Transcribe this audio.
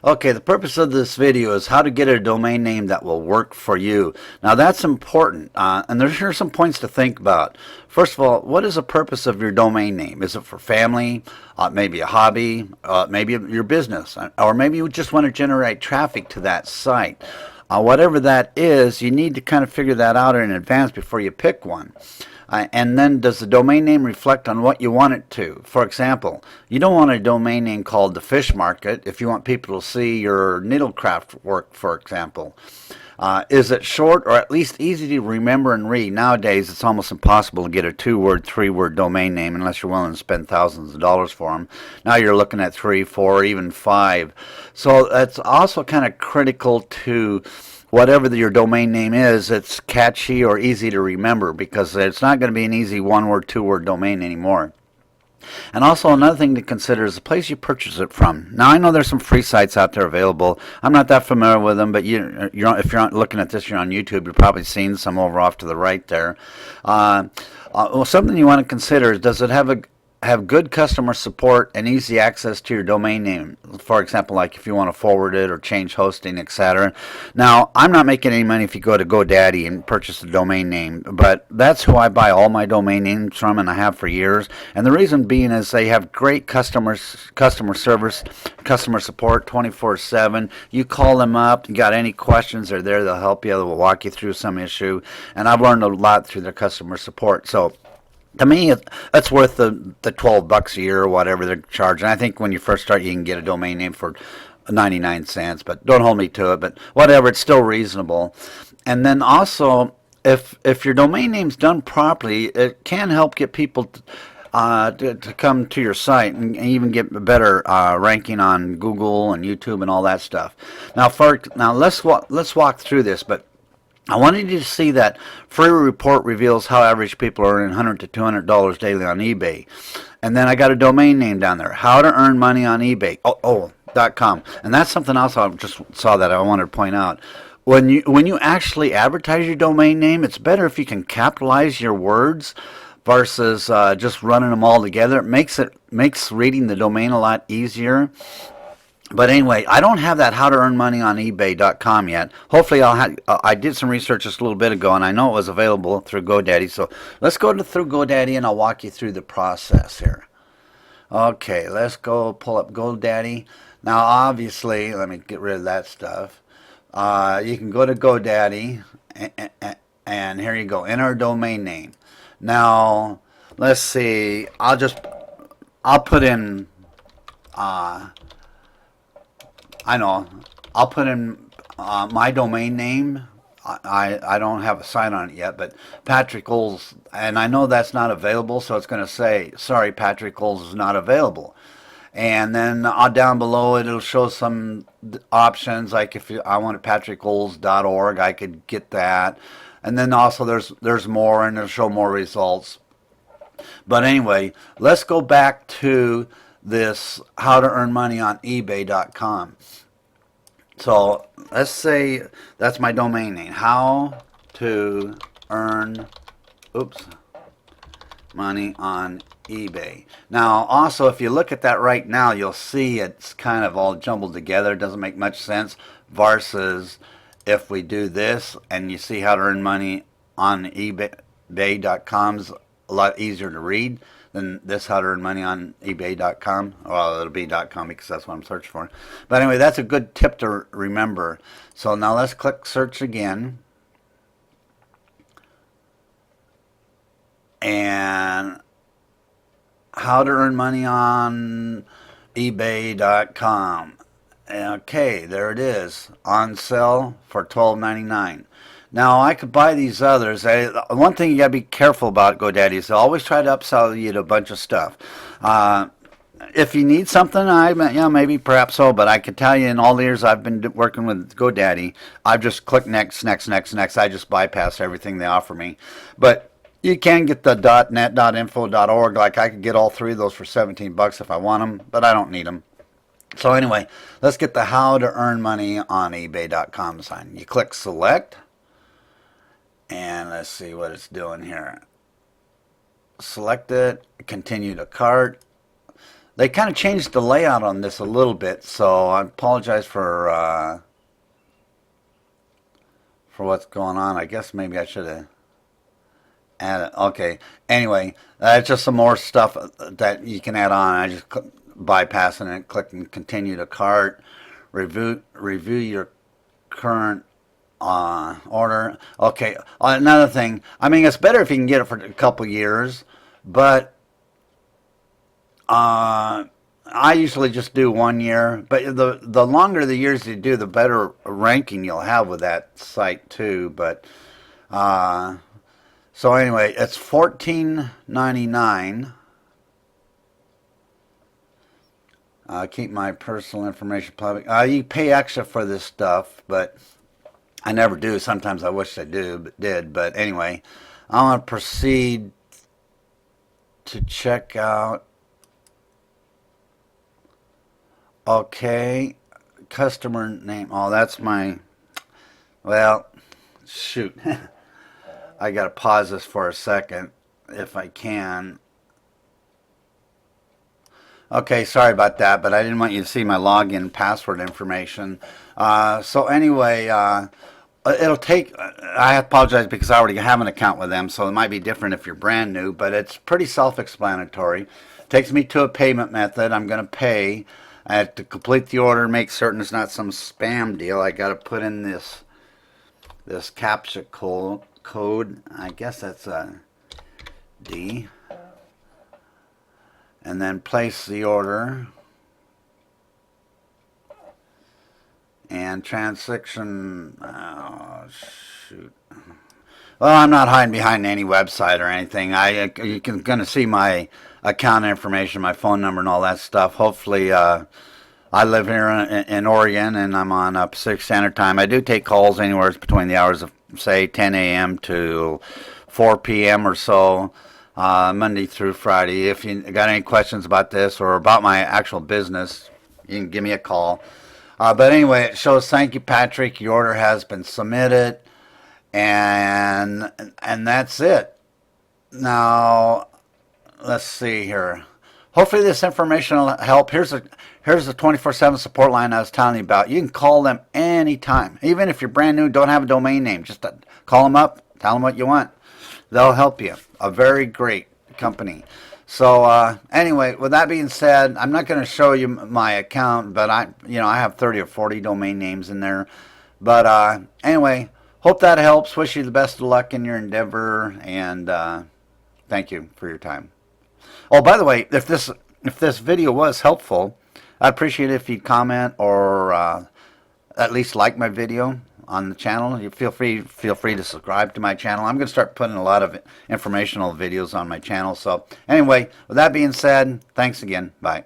Okay, the purpose of this video is how to get a domain name that will work for you. Now that's important, and there's here some points to think about. First of all, what is the purpose of your domain name? Is it for family, maybe a hobby, maybe your business, or maybe you just want to generate traffic to that site? Whatever that is, you need to kind of figure that out in advance before you pick one. And then does the domain name reflect on what you want it to? For example, you don't want a domain name called the Fish Market if you want people to see your needlecraft work, for example. Is it short or at least easy to remember and read? Nowadays, it's almost impossible to get a 2-word, 3-word domain name unless you're willing to spend thousands of dollars for them. Now you're looking at 3, 4, even 5. So that's also kind of critical to whatever your domain name is. It's catchy or easy to remember, because it's not going to be an easy 1-word, 2-word domain anymore. And also another thing to consider is the place you purchase it from. Now I know there's some free sites out there available. I'm not that familiar with them, but if you're not looking at this, you're on YouTube, you've probably seen some over off to the right there. Well, something you want to consider is, does it have good customer support and easy access to your domain name? For example, like if you want to forward it or change hosting, etc. Now, I'm not making any money if you go to GoDaddy and purchase a domain name, but that's who I buy all my domain names from, and I have for years. And the reason being is they have great customer service, customer support 24/7. You call them up, you got any questions, they're there, they'll help you, they'll walk you through some issue. And I've learned a lot through their customer support. So to me, that's worth the $12 a year or whatever they're charging. I think when you first start, you can get a domain name for 99 cents, but don't hold me to it. But whatever, it's still reasonable. And then also, if your domain name's done properly, it can help get people to come to your site and even get better ranking on Google and YouTube and all that stuff. Now let's walk through this, but I wanted you to see that free report reveals how average people are earning $100 to $200 daily on eBay. And then I got a domain name down there, how to earn money on eBay. .com. And that's something else I just saw that I wanted to point out. When you actually advertise your domain name, it's better if you can capitalize your words versus just running them all together. It makes reading the domain a lot easier. But anyway, I don't have that how to earn money on eBay.com yet. Hopefully I did some research just a little bit ago, and I know it was available through GoDaddy. So let's go through GoDaddy, and I'll walk you through the process here. Okay, let's go pull up GoDaddy. Now, obviously, let me get rid of that stuff. You can go to GoDaddy, and here you go, enter a domain name. Now, let's see, I'll put in, I'll put in my domain name. I don't have a site on it yet, but Patrick Olds, and I know that's not available, so it's going to say, sorry, Patrick Olds is not available. And then down below it'll show some options, like if I wanted patrickolds.org, I could get that. And then also there's more, and it'll show more results. But anyway, let's go back to this how to earn money on eBay.com. So let's say that's my domain name, how to earn money on eBay. Now also, if you look at that right now, you'll see it's kind of all jumbled together. It doesn't make much sense versus if we do this, and you see how to earn money on eBay.com's a lot easier to read than this how to earn money on ebay.com. Well, it'll be .com because that's what I'm searching for. But anyway, that's a good tip to remember. So now let's click search again. And how to earn money on ebay.com. Okay, there it is. On sale for $12.99. Now, I could buy these others. One thing you got to be careful about GoDaddy is they always try to upsell you to a bunch of stuff. If you need something, maybe, perhaps so, but I can tell you in all the years I've been working with GoDaddy, I've just clicked next. I just bypass everything they offer me. But you can get the .net, .info, .org. Like I could get all three of those for $17 if I want them, but I don't need them. So anyway, let's get the how to earn money on ebay.com sign. You click select. And let's see what it's doing here. Select it, continue to cart. They kind of changed the layout on this a little bit, so I apologize for what's going on. I guess maybe I should have added. Okay. Anyway, it's just some more stuff that you can add on. I just bypassing it, clicking continue to cart, review your current order. Okay. Another thing. I mean, it's better if you can get it for a couple years, but I usually just do 1 year, but the longer the years you do, the better ranking you'll have with that site too. But so anyway, it's $14.99. Keep my personal information public. You pay extra for this stuff, but I never do. Sometimes I wish I did. But anyway, I'm gonna proceed to check out. Okay, customer name. Oh, that's my. Well, shoot. I gotta pause this for a second if I can. Okay, sorry about that, but I didn't want you to see my login password information. So anyway, it'll take. I apologize because I already have an account with them, so it might be different if you're brand new, but it's pretty self-explanatory. Takes me to a payment method. I'm going to pay. I have to complete the order, make certain it's not some spam deal. I got to put in this CAPTCHA code. I guess that's a D. And then place the order. And transaction. Oh, shoot. Well, I'm not hiding behind any website or anything. You're going to see my account information, my phone number, and all that stuff. Hopefully, I live here in Oregon, and I'm on Pacific Standard Time. I do take calls anywhere between the hours of, say, 10 a.m. to 4 p.m. or so, Monday through Friday. If you got any questions about this or about my actual business, you can give me a call. But anyway, it shows, thank you, Patrick. Your order has been submitted. And that's it. Now, let's see here. Hopefully this information will help. Here's the 24/7 support line I was telling you about. You can call them anytime. Even if you're brand new, don't have a domain name. Just call them up, tell them what you want. They'll help you. A very great company. So anyway, with that being said, I'm not going to show you my account, but I have 30 or 40 domain names in there. But anyway, hope that helps. Wish you the best of luck in your endeavor, and thank you for your time. Oh, by the way, if this video was helpful, I'd appreciate it if you'd comment or at least like my video on the channel. You feel free to subscribe to my channel. I'm going to start putting a lot of informational videos on my channel. So anyway, with that being said, thanks again. Bye.